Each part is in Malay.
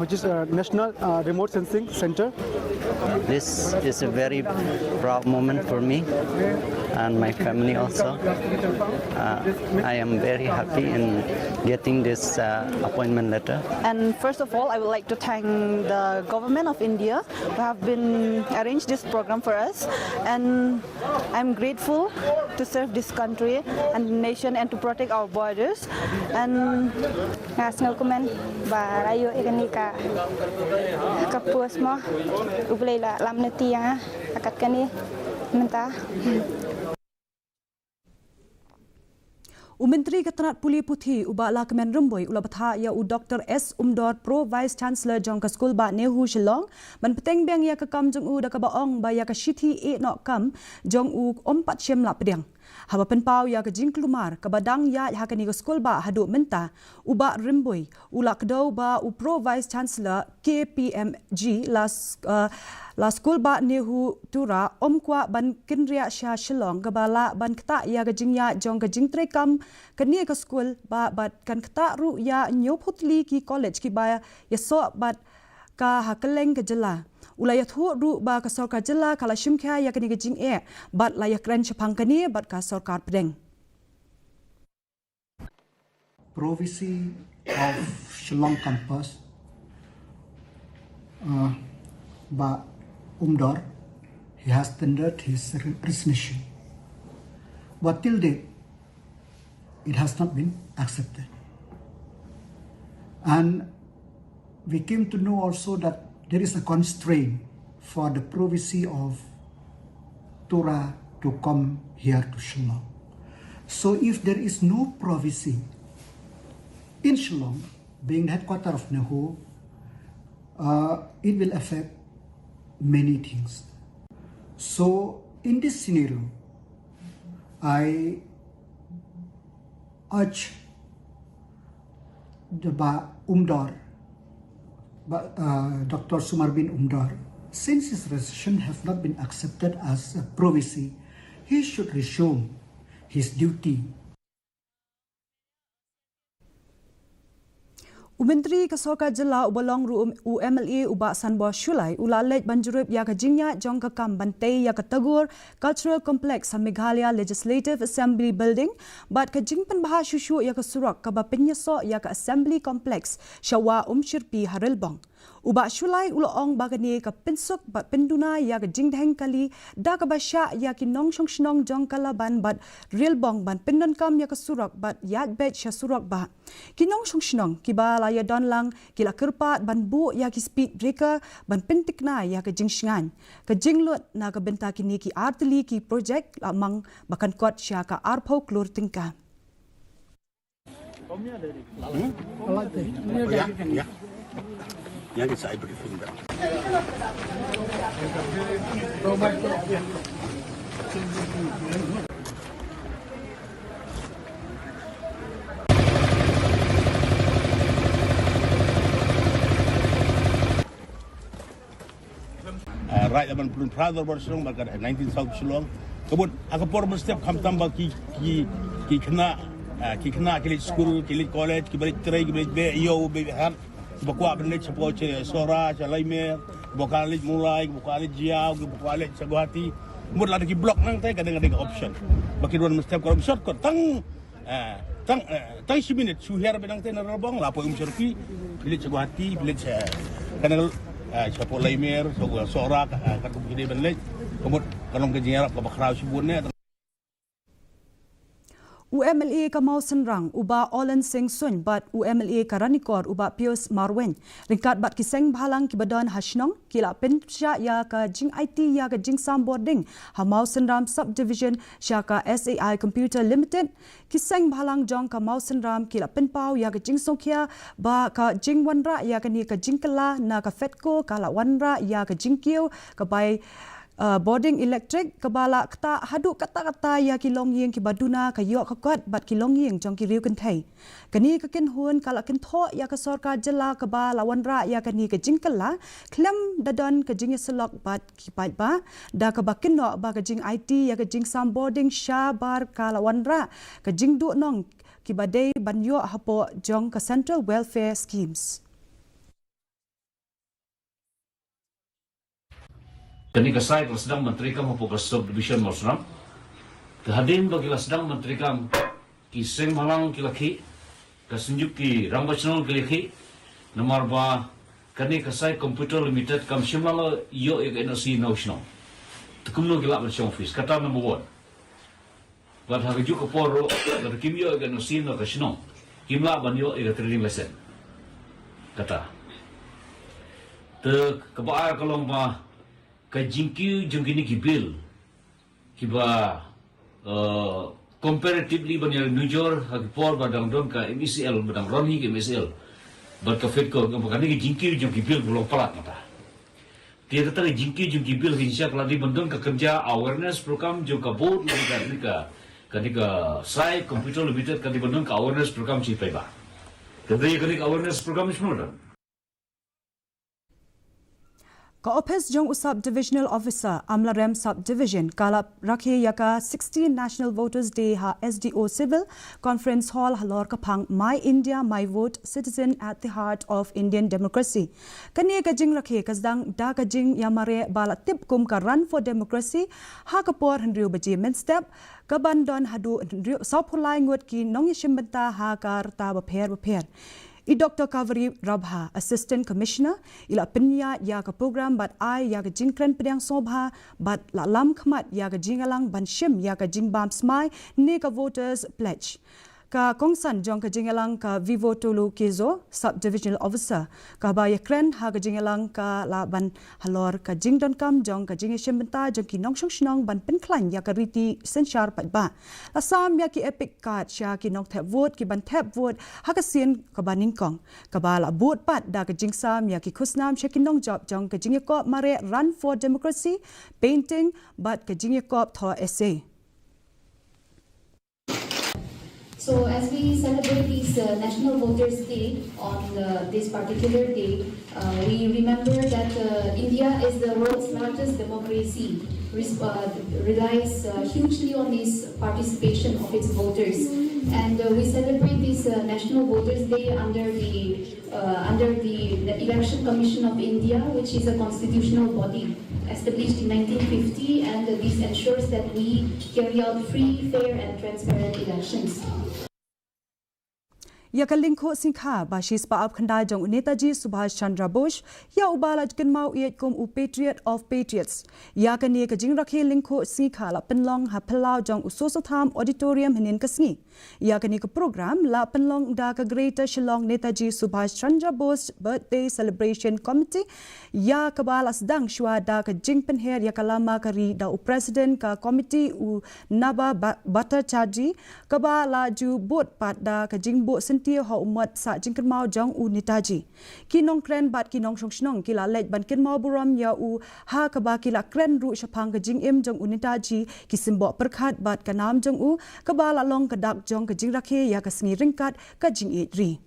which is a National Remote Sensing Center. This is a very proud moment for me and my family also. I am very happy in getting this appointment letter. And first of all, I would like to thank the government of India who have been arranged this program for us. And I'm grateful to serve this country and the nation and to protect our borders. And Komen ba rayo ikanika kapus mo ublela lamneti yang akat kani mentah. Menteri Ketenat Puli Putih ubak la Kemen Remboi ula betha ya u Dr. S. Umdor Pro Vice Chancellor jong ka skul ba Nehu Shillong man peteng beng ya ka kam jong u da ka baong ba ya ka shithi e nok kam jong u ompat shem la pedang. Haba penpau ya ke jing kelumar ke badang ya hakani ke skul ba haduk mentah uba Remboi ula kedau ba u Pro Vice Chancellor KPMG la skul ba Nehu Tura om kwa ban kinria sha Shillong ke bala ban keta ya ke jing ya jong ke jing trekam keni ke skul ba bat kan keta ru ya nyoputli ki college ki ba ya so bat ka hakeleng ke jela ulaya thu ru ba ka sarkar jela kala shimkha ya kani gajing e bat layak ran chapang kani bat ka sarkar pedeng. Province of Shillong campus ba Umdor, he has tendered his resignation, but till date it has not been accepted. And we came to know also that there is a constraint for the province of Tura to come here to Shillong. So if there is no province in Shillong, being the headquarters of Nehu, it will affect many things. So in this scenario, I urge the Umdor, Dr. Sumar bin Umdor, since his resignation have not been accepted as a province, he should resume his duty. Menteri Kesorkar Jela ubalong ru UMLA ubak Sanbo Shulai ulalej banjurup ya kajingnya jong kakam bantai ya katagur Cultural Complex Meghalaya Legislative Assembly Building bat kajing penbahas syusyu ya kesurak kaba penyesok ya ke Assembly Complex Syawa Shirpi Harilbong. Ubak Shulai uloong bagani ka pensuk bat penduna ya kajing deng kali da ka basya ya ki nong shong shnong jong kalaban bat Rilbong ban pendon kam ya kesurak bat yat bet sya surak ba. Ki nong shong shnong ki ba ya don lang kila kerpat ban bu ya ki speed breaker ban pentik na ya ke jing shingan ke jing lut na ke benta kini ki arteli ki project lamang bakan kot sya ka arpau klur tingka. Yang saya briefing dah. Right aban pun Prado Barcelona bakar 19 South Shillong. Kebun akapor setiap kam tambah ki kena kilit school kilit college kilit tray kilit be yo be har bakwa benet sepo sora laimer bokalit mulai bokalit jiau bokalit saguhati mud lagi blok nang tay kadang-kadang option baki duan setiap kalau shortcut tang 10 minit suher benang tay narabang lapo Shirpi kilit saguhati kilit kanal siapa laimer sora kan begini benet kemudian kalau kejiarap ke bakrau sibunnya UMLA Kamau Senrang uba Olan Seng Sun bat UMLA Karanikor uba Pius Marwen ringkat bat kiseng bahalang kibadan Hashnong kila pensya ya ka jing IT ya ka jing sam boarding Hamau Senram Subdivision syaka SAI Computer Limited kiseng bahalang jong Kamau Senram kila penpau ya ka jing Songkhia ba ka jing Wanra ya ka ni ka jing Kela na ka Fetco kala Wanra ya ka jing Kiu ka bai boarding electric kebala kata haduk kata-kata ya kilong yeng ki baduna ka yok kakot bat kilong yeng jong ki riu kentai kani ka ken hun kala ken tho ya ka sarkar jela kebala wanra ya kani ka jingkala klem dadon ka jing selok bat ki pai ba da ka bakin no ba ka jing IT ya ka jing sam boarding sha bar kala wanra ka jing du nong ki badai banyo hapo jong ka central welfare schemes. Kani kasai kalau sedang menteri kam apa subdivision Mosram. Kehadin bagi sedang menteri kam kiseng malang kilaki kasenjuk ki rambachnol kilaki nomor ba kani kasai computer limited kam shimala yo ek NOC notional. Tukumno gila bersama office kata number 1. Bad hagajuk kaporo bad kim yo ek NOC no kasno. Kimla banyo ek trading lesson. Kata. Te kebaar kalau ba kajingki jengkini kibil kiba comparatively banyak nujur hagpor badang don ka MCL badang roni ke MCL bad ka fit ko ngam ni jingki jengki bil belum pelat mata dia tetap jingki jengki bil hinsya kalau di bandung ka kerja awareness program juga board ka sai computer limited ka di bandung ka awareness program si paiba kedai ka awareness program semua. Ka-Office Jong Usab Divisional Officer Amlarem Subdivision kalap rakhe yaka 16 National Voters Day ha SDO Civil Conference Hall halor kapang My India My Vote Citizen at the Heart of Indian Democracy. Kani kajing rakhe kasdang da kajing yamare bala tip kum ka Run for Democracy ha kapor hendriu baji men step kabandon hadu hendriu saupulai ngut ki nong yishimenta ha kar ta bapher. I Dr. Kaveri Rabha, Assistant Commissioner, ila penya ya ka program bat ai ya ka jingkren pedang sobha bat la lam khamat ya ka jingalang ban shim ya ka jingbam smai ne ka voters pledge. Ka kongsan jong ka jingalang ka Vivo Tolu Kezo, Subdivisional Officer, ka ba yakren ha ka jingalang ka la ban halor ka jingdon kam jong ka jingishim benta jong ki nong shnong ban penklan ya ka riti senchar pat ba. La sam ya ki epic card sya ki nong tap vote ki ban tap vote ha ka sien ka baning kong. Ka ba la vote pat da ka jingsam ya ki khusnam sya ki nong job jong ka jingekop mare Run for Democracy, painting bat ka jingekop tho essay. So as we celebrate this National Voters Day on this particular day, we remember that India is the world's largest democracy, relies hugely on its participation of its voters. And we celebrate this National Voters Day under the Election Commission of India, which is a constitutional body established in 1950, and this ensures that we carry out free, fair and transparent elections. Ya kalingko singkha bashis paap khandai jong Netaji Subhash Chandra Bose ya ubala kenmau iet kom u Patriot of Patriots ya kani ka jing rakhe lingko singkha la penlong ha pelau jong usosatham auditorium hinin kasngi ya kani ka program la penlong da ka Greater Shillong Netaji Subhash Chandra Bose Birthday Celebration Committee ya kabala sedang shwa da ka jing penher ya kalama kari da u president ka committee u Naba Bata Chaji kabala ju bot pat da ka jing bot tia ho umat sa jingkan mau jong u Netaji kinong kren bat kinong shongshnong kila lej ban kin mau buram ya u ha ka ba kila kren ru shapang ka jing im jong u Netaji ki simbo perkhat bat ka nam jong u ka ba la long ka dak jong ka jing rakhe ya ka sngi ringkat ka jing e ri.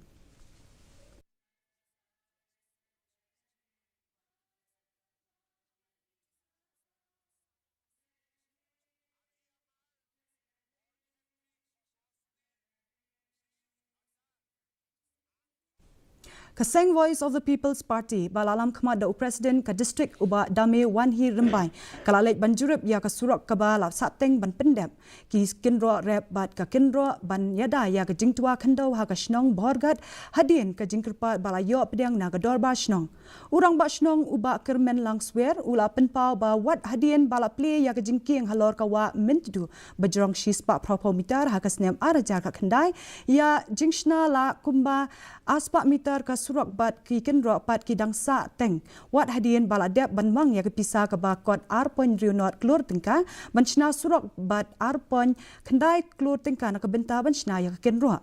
Kaseng Voice of the People's Party balalam khmat da President ka district uba dame wanhi rembai kalalek banjurep ya ka surak ka bala sateng ban pendep ki kinro rep bat ka kinro ban yada ya ka jingtua khandau ha ka shnong borgat hadien ka jingkirpa bala yo pedang na ka dorba shnong urang ba shnong uba kermen langswer ula penpau ba wat hadien bala play ya ka jingking halor ka wa mintu bajrong shispa propomitar ha ka snem araja ka khandai ya jingshna la kumba aspa mitar ka surak bat ki kenro pat ki dangsa teng wat hadien baladep banmang ya kepisa ke bakot arpon rionot klur tingka banchna surak bat arpon kendai klur tingka na kebenta banchna ya kenro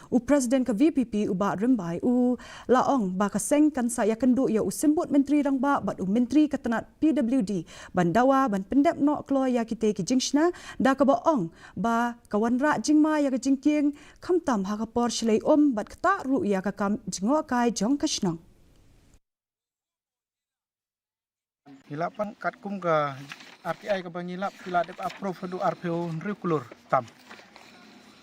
u president ka VPP u ba rembai u laong ba ka seng kan sa ya kendu ya u simbut menteri rang ba bat u menteri katanat PWD bandawa ban pendep no klo ya kite ki jingshna da ka ba ong ba kawanra jingma ya ka jingking khamtam ha ka por shlei bat kata ru ya ka kam jingo kai jong kashnong hilapan katkum ka RTI ka bangilap kila dep approve hadu RPO regular tam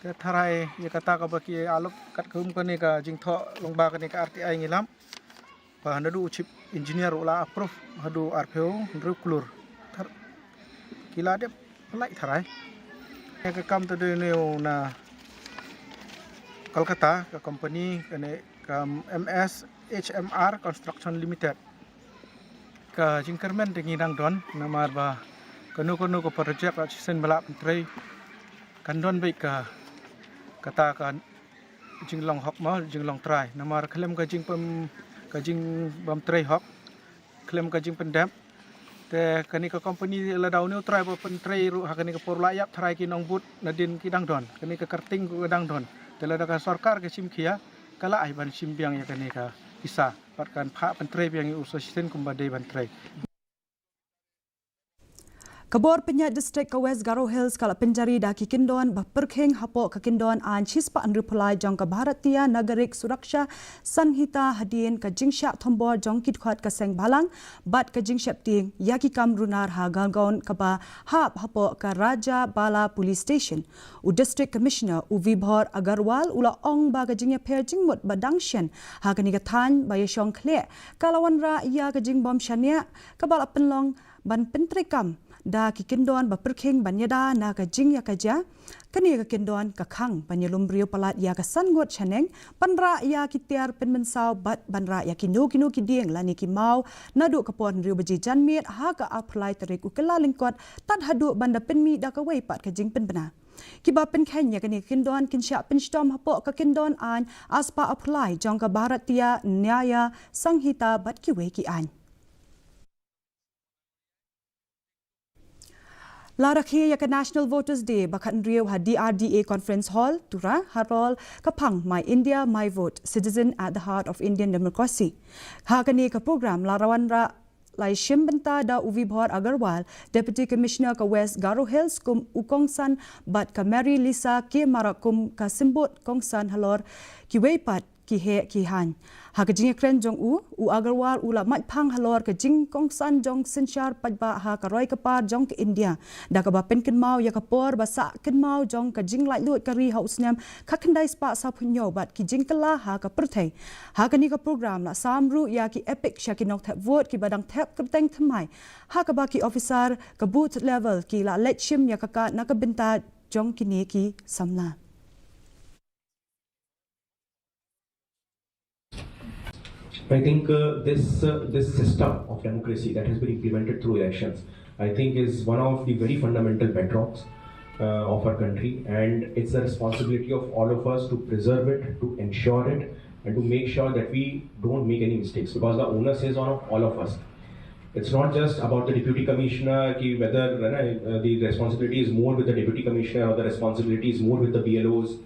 ke tharai ya kata ka baki alop kat kum ka ni ka jingtho longba ka ni ka RTI ngilam ba hadu chip engineer ula approve hadu RPO regular kila dia pelai tharai ke kam tu neu na Kolkata ke company kene kam MS HMR Construction Limited ke jingkermen de ngidang don namar ba kanu ko project sen balap menteri kandon baik ke katakan jinglong hok mal jinglong try namar klem ka jing pem ka jing bam try hok klem ka jing pendam te kani ka company la daw new try ba pen try ru hakani ka por layap try ki nong but nadin ki dang don kani ka karting ku dang don te la ka sarkar ke sim khia kala ai ban sim biang ya kani ka kisah patkan pha pen try biang usosisten kumbade ban try Kabor penyat distrik ke West Garo Hills kala penjari daki kindon berperkheng hapok ke kindon an chispa andru pulai jong ke Bharatiya Nagarik Suraksha Sanhita hadien ke jingsyak thombor jong kit khot ke seng balang bat ke jingsyak ting yaki kam runar ha galgaon ke ba hap hapok ke Raja Bala Police Station u District Commissioner u Vibhor Agarwal ula ong ba ke jingya per jingmut badangshen ha ke ni ke than ba yeshong khle kalawan ra ya ke jing bom shania ke bala penlong ban pentrikam da ki kindon ba perkheng banyada na ka jing ya ka ja kani ka kindon ka khang banyalum brio palat ya ka sangot chaneng panra ya ki tiar penmensau bat banra ya ki no ki dieng lani ki mau nadu ka pon rio baji janmiet ha ka apply tarik ukela lingkot tad hadu banda penmi da ka wei pat ka jing penbena ki ba pen khanya kani kindon kinsha penstom hapo ka kindon an aspa apply jong ka Bharatiya Nyaya Sanghita bat ki wei ki an Larakhi ya National Voters Day bakan riau ha DRDA Conference Hall tura harol kapang My India My Vote Citizen at the Heart of Indian Democracy. Ha kani ka program larawan ra lai shim benta da Uvibhor Agarwal Deputy Commissioner ka West Garo Hills kum ukongsan bat ka Mary Lisa ke marakum ka simbot kongsan halor ki weipat ki he ki han ha ka jing kren jong u Agarwal ula mat phang halor ka jing kongsan jong sinchar pajba ha ka roi ka par jong ka India da ka ba pen ken mau ya ka por ba sa ken mau jong ka jing lai lut ka ri haus nyam ka khandai spa sa phunyo bat ki jing kala ha ka perthai ha ka ni ka program la samru ya ki epic shakinok thap vote ki badang thap kapteng thamai ha ka ba ki officer ka booth level ki la let shim ya ka na ka binta jong ki ni ki samna I think this system of democracy that has been implemented through elections, I think is one of the very fundamental bedrocks of our country, and it's the responsibility of all of us to preserve it, to ensure it, and to make sure that we don't make any mistakes, because the onus is on all of us. It's not just about the deputy commissioner, whether the responsibility is more with the deputy commissioner or the responsibility is more with the BLOs.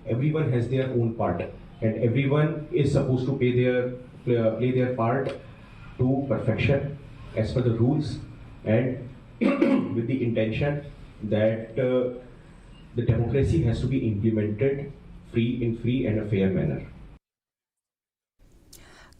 Everyone has their own part, and everyone is supposed to play their part to perfection as per the rules, and with the intention that the democracy has to be implemented in free and a fair manner.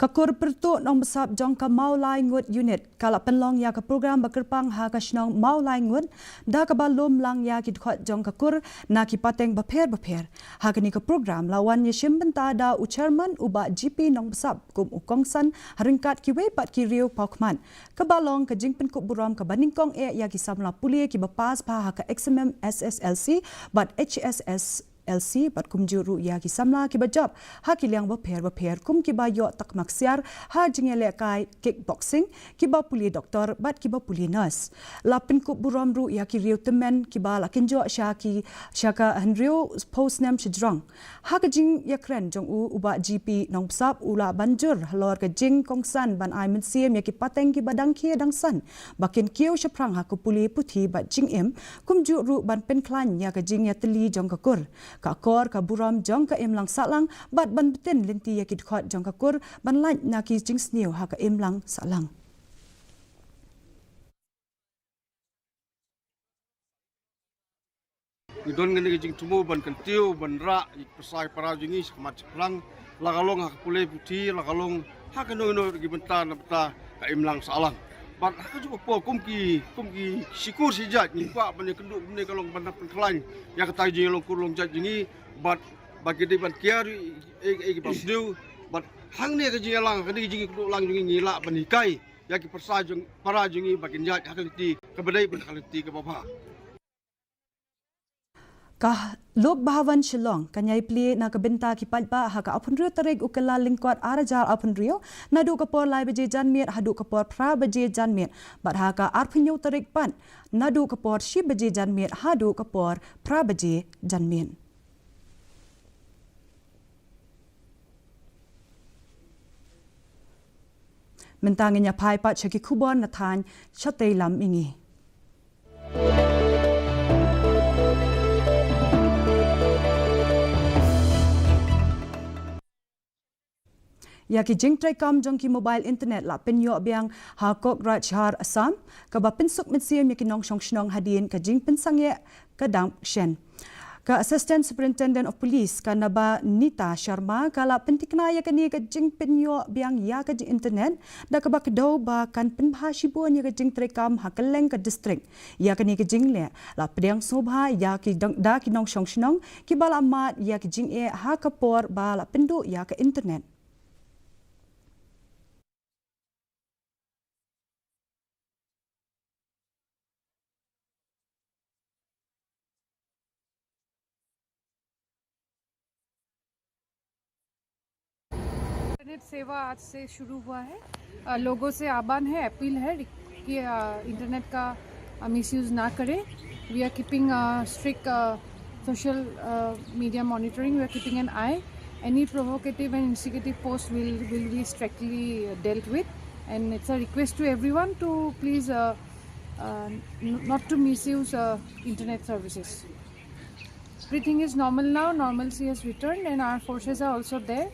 Kakur pertu nong besap jong ka mau lai ngut unit kala penlong ya ka program bakerpang ha ka snong mau lai ngut da ka balum lang ya ki khot jong kakur na ki pateng baper ha ka ni ka program lawan ye shim benta da u chairman uba GP nong besap kum ukongsan haringkat ki we pat ki riu pakman ka balong ka jing pen ku buram ka baningkong e ya ki samla pulie ki bapas pa ha ka XMM SSLC but HSS LC bat kum juru ya ki samla ki bajab ha ki liang baper kum ki ba yo tak maksiar ha jingele kai kickboxing ki ba puli doktor bat ki ba puli nurse lapin ku buram ru ya ki riu temen ki ba lakin jo shaka henriu post nam chidrong ha ka jing ya kren jong u uba GP nong sap ula banjur halor ka jing kongsan ban ai min sim ya ki pateng ki badang khie dang san bakin kieu shaprang ha ku puli puthi bat jing em kum juru ban pen klan ya ka jing ya teli jong ka kur ka kor ka buram jong ka imlang salang bat ban betin linti ya kit khot jong ka kur ban lai na ki jing snew ha ka imlang salang idon ngene jing tumu ban kentiu ban ra pasai para jingi semat lang lagalong hak pule puti lagalong hak no gi benta na beta ka imlang salang bat hak juga po kumki sikur sijat ni pa ban kenduk ni kalong ban penklan ya kata jing long kurlong jat jingi bat bagi di ban kiar e bas new bat hang ni ka jing lang ka jing kenduk lang jingi ngila ban hikai ya ki persai para jingi bakin jat hak ti kebedai berkaliti ke bapa. Kah lok bahawan Shillong kanyai pli na kabenta ki palba ha ka apun rio tarik ukela lingkot arajar apun rio nadu kapor lai beje janmir hadu kapor pra beje janmir bat ha ka arpunyo tarik pan nadu kapor shi beje janmir hadu kapor pra beje janmir. Mentangnya pai pat chaki kubon nathan chatei lam ingi. Ya ki jing trai kam jong ki mobile internet la pen yo biang ha kok rajhar Assam ka ba pen suk mit siam ya ki nong shong shnong hadin ka jing pen sangye ka dang shen ka assistant superintendent of police ka naba Nita Sharma ka la pen tikna ya ka ni ka jing pen yo biang ya ka jing internet da ka ba ka do ba kan pen bha shibon ya ka jing trai kam ha ka leng ka district ya ka ni ka jing le la pedang sobha ya ki da ki nong shong shnong ki bala mat ya ki jing e ha ka por ba la pen do ya ka internet. Internet सेवा आज से शुरू हुआ है। लोगों से आह्वान है, अपील है कि इंटरनेट का मिसयूज ना करें। We are keeping strict social media monitoring, we are keeping an eye. Any provocative and instigative post will be strictly dealt with, and it's a request to everyone to please not to misuse internet services. Everything is normal now, normalcy has returned, and our forces are also there.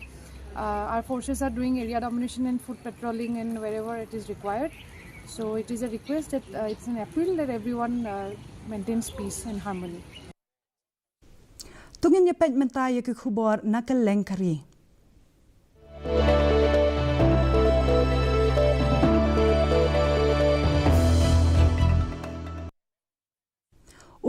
Our forces are doing area domination and foot patrolling and wherever it is required. So it is a request that it's an appeal that everyone maintains peace and harmony. Tungin ya pet mentaya ke khubor nakal lengkari.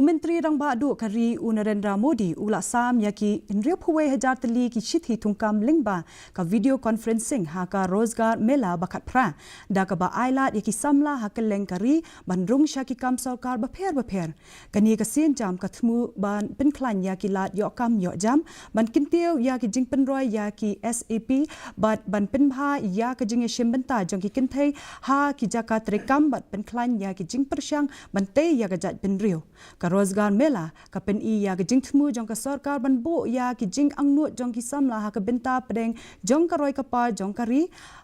Menteri Rang Badu Kari Narendra Modi ula sam yaki inriap huwe hajar tali ki shithi tungkam lingba ka video conferencing ha ka rozgar mela bakat pra da ka ba ailat yaki samla ha ka lengkari bandrung shaki kam sarkar bapher kani ka sin jam ka thmu ban penklan yaki lat yo kam yo jam ban kintiu yaki jing penroy yaki SAP bat ban penbha ya ka jing shim benta jong ki kinthai ha ki jaka trekam bat penklan yaki jing persyang bante ya ka jat penriu rozgar mela ka pen I ya ka jing thmu jong ka sarkar ban bo ya ki jing angnu jong ki samla ha ka benta pedeng jong ka roi ka pa jong ka ri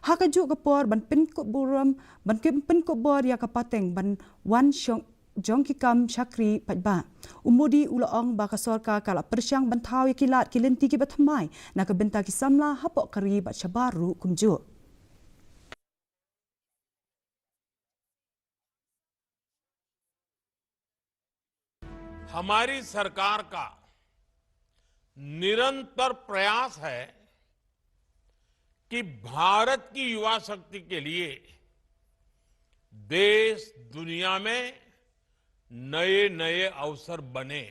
ha ka ju ka por ban pen ko buram ban pen ko bor ya ka pateng ban wan shong jong ki kam chakri patba umudi ula ong ba ka sarkar kala persyang ban thau ya ki lat ki lenti ki bathamai na ka benta ki samla ha po kari ba chabaru kumju. हमारी सरकार का निरंतर प्रयास है कि भारत की युवा शक्ति के लिए देश दुनिया में नए नए अवसर बने।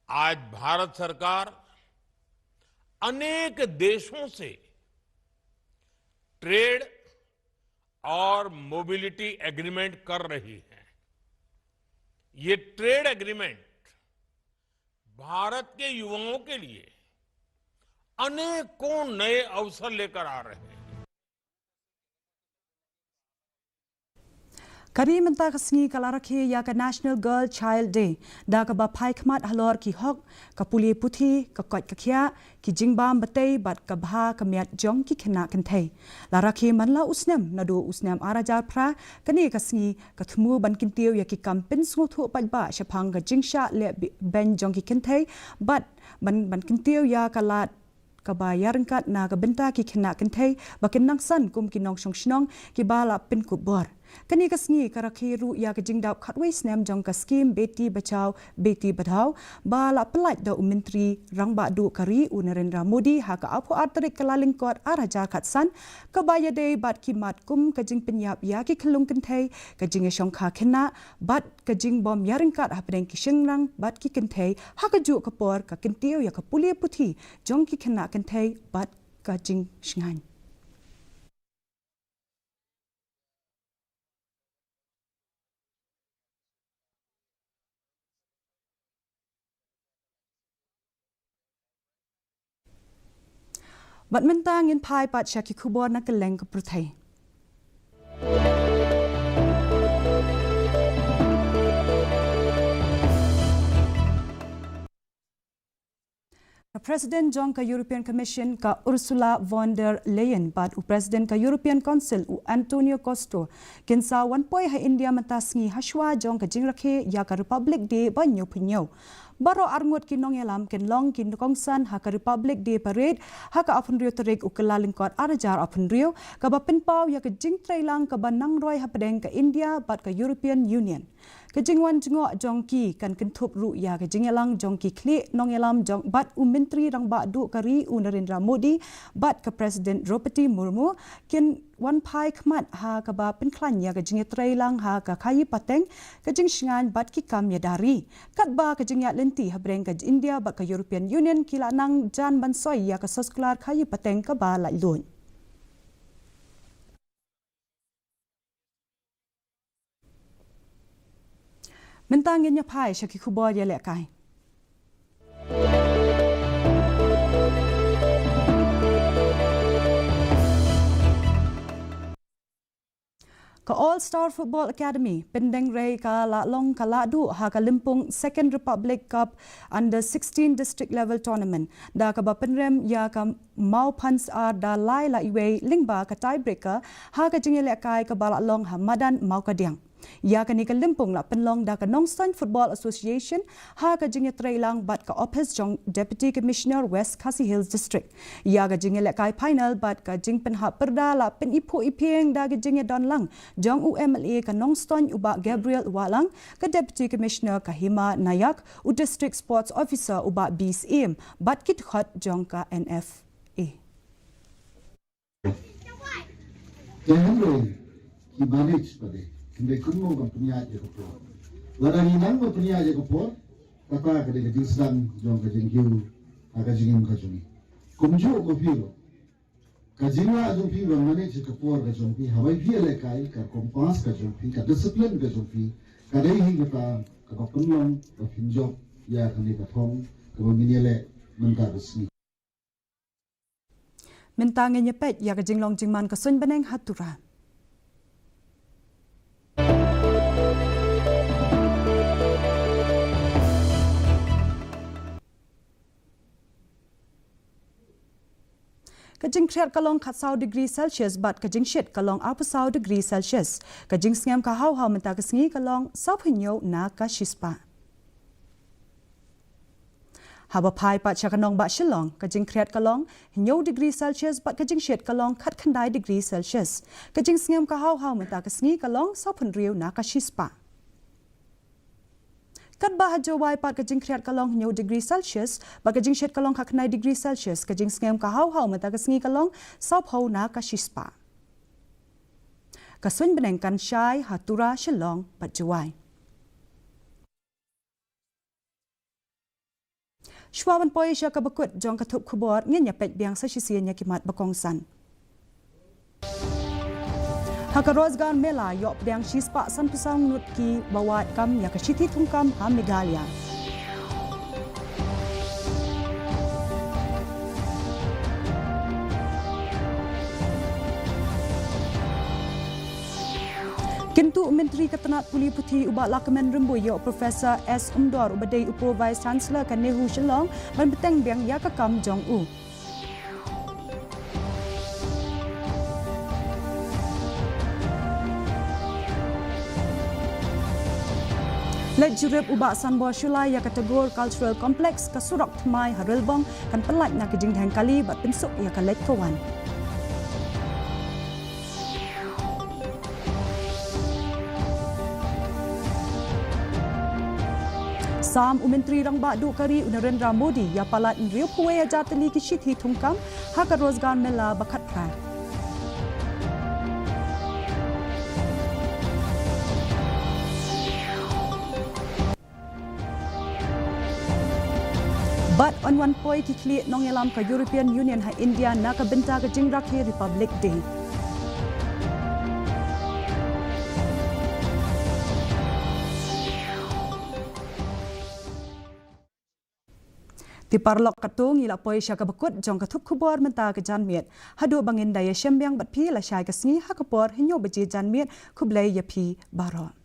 आज भारत सरकार अनेक देशों से ट्रेड और मोबिलिटी एग्रीमेंट कर रही है। ये ट्रेड एग्रीमेंट भारत के युवाओं के लिए अनेकों नए अवसर लेकर आ रहे हैं। Kari menta kasngi kalaraki ya ka National Girl Child Day da ka ba pai khmat halor ki hok ka puli puthi ka kot ka khia ki jingbam batei bat ka bha ka miat jong ki khena kan thai laraki manla usnam nadu usnam arajar phra kani kasngi ka thmu ban kintiu ya ki kampen su thu pat ba shaphang ka jingsha le ben jong ki kan thai bat ban kintiu ya ka lat ka ba yarangkat na ka benta ki khena kan thai ba kin nang san kum ki nong shong shnong ki bala pin ku bor kani kasngi karakhiru ya ka jingdap khatwei snam jong ka scheme beti bachao beti badhao bala pelat da menteri Rang Badu Kari Narendra Modi ha ka apu artarik kalaling kot arajar khatsan ka baya dei bat ki mat kum ka jing penyap ya ki khlung kan thai ka jing shong kha khena bat ka jing bom yaringkat ha pedeng ki shingrang bat ki kan thai ha ka ju ka por ka kintiu ya ka puli puthi jong ki khena kan thai bat ka jing shngan บัดมันตางเงินพายปัดชาคิคูบอนักแรงกับประเทศPresident John ka European Commission ka Ursula von der Leyen bat u President ka European Council u Antonio Costa kinsa 1 ha India matasngi haswa John ka jingrakhe ya ka Republic Day banyo punyo baro arngot kinong yalam ken long kin kongsan ha ka Republic Day parade ha ka apunrio terek u kelalingkot arajar apunrio ka ba penpau ya ka jing trailang ka banang roi ha pedeng ka India bat ka European Union Kejingwan jengok jongki kan kentup ru ya kejingelang jongki klik nong yalam jong bat menteri rang ba du kari Narendra Modi bat ke Presiden Draupadi Murmu kin wan pai khmat ha ka ba penklan ya kejinge trailang ha ka kayi pateng kejing shingan bat ki kam ya dari kat ba kejingya lenti ha breng ka India bat ka European Union kila nang jan bansoi ya ka sosklar kayi pateng ka ba lai lun Mentangin niya pai siya kikubod ya lekay. Ka All-Star Football Academy, pendeng rey ka lalong ka ladu ha ka limpung Second Republic Cup Under 16 District Level Tournament. Da ka ba penrem ya ka mau pans ar da lai la iwe lingba ka tiebreaker ha ka jingile kai ka balalong hamadan mau ka diang. Ya ka ni ka limpung la penlong da ka Nongsan Football Association ha ka jinge trailang bat ka office jong Deputy Commissioner West KHASI Hills District. Ya ka jinge le kai final bat ka jing penha perda la pen ipu ipeng da ka jinge don lang jong UMLA ka Nongsan uba Gabriel Walang ka Deputy Commissioner ka Hima Nayak u District Sports Officer uba BSM bat kit khot jong ka NFA. Jangan ki manage pade Kembali kunmo kan punya aja kapor. Ladang inang mo punya aja kapor. Kata kada kajing sedang jong kajing kiu, kajing kajungi. Kumju ko piro. Kajing la jong pi bang manage kapor kajong pi. Hawai pi lekai ka kompas kajong pi, ka discipline kajong pi. Kada hi kata ka penlong ka pinjok ya kani ka thong ka minile menta resmi. Mentangin niya pet ya kajing long jingman ka sun beneng hatura. Kajing kriat kalong 40 degree Celsius bat kajing shit kalong 40 degree Celsius. Kajing sngam ka hau menta kasngi kalong saphinyo na ka shispa. Haba pai pat chakanong ba shilong kajing kriat kalong 9 degree Celsius bat kajing shit kalong khat khandai degree Celsius. Kajing sngam ka hau menta kasngi kalong saphinrio na ka shispa. Kat bah jawai pat kajing kriat kalong 9 degree Celsius, ba kajing shet kalong kaknai degree Celsius, kajing sngam ka hau mata kasngi kalong saup hau na ka shispa. Kasun beneng kan syai hatura shilong pat jawai. Shwaban poi sya ka bakut jong katup kubor ngenya pet biang sa sisianya kimat bakongsan. Haka rozgar mela yok pedang shispa san pusang nut ki bawat kam ya kashiti tungkam ha Meghalaya. Kintu Menteri Ketenat Puli Putih ubak Lakaman Rembu yok Profesor S. Umdor ubadai upo Vice Chancellor kan Nehu Shillong ban beteng biang ya kakam jong u. Lek jurep ubak Sanbor Shulai ya kategor Cultural Complex ke Surak Thmai Harilbong kan pelat nak kejing hang kali bat pensuk ya ka lek kawan. Sam Menteri Rang Bak Du Kari Narendra Modi ya palat nriu puwe ya jatali ki shithi thungkam ha ka rozgar mela bakat pra. But on one point kikli nong yalam ka European Union ha India na ka benta ka jingrak he Republic Day. Ti parlok katung ila poi sya kabakut jong katup kubor menta ke janmiet. Hadu bangin daya syembyang bat pi la syai kasngi hakapor hinyo beji janmiet kublai ya pi baro.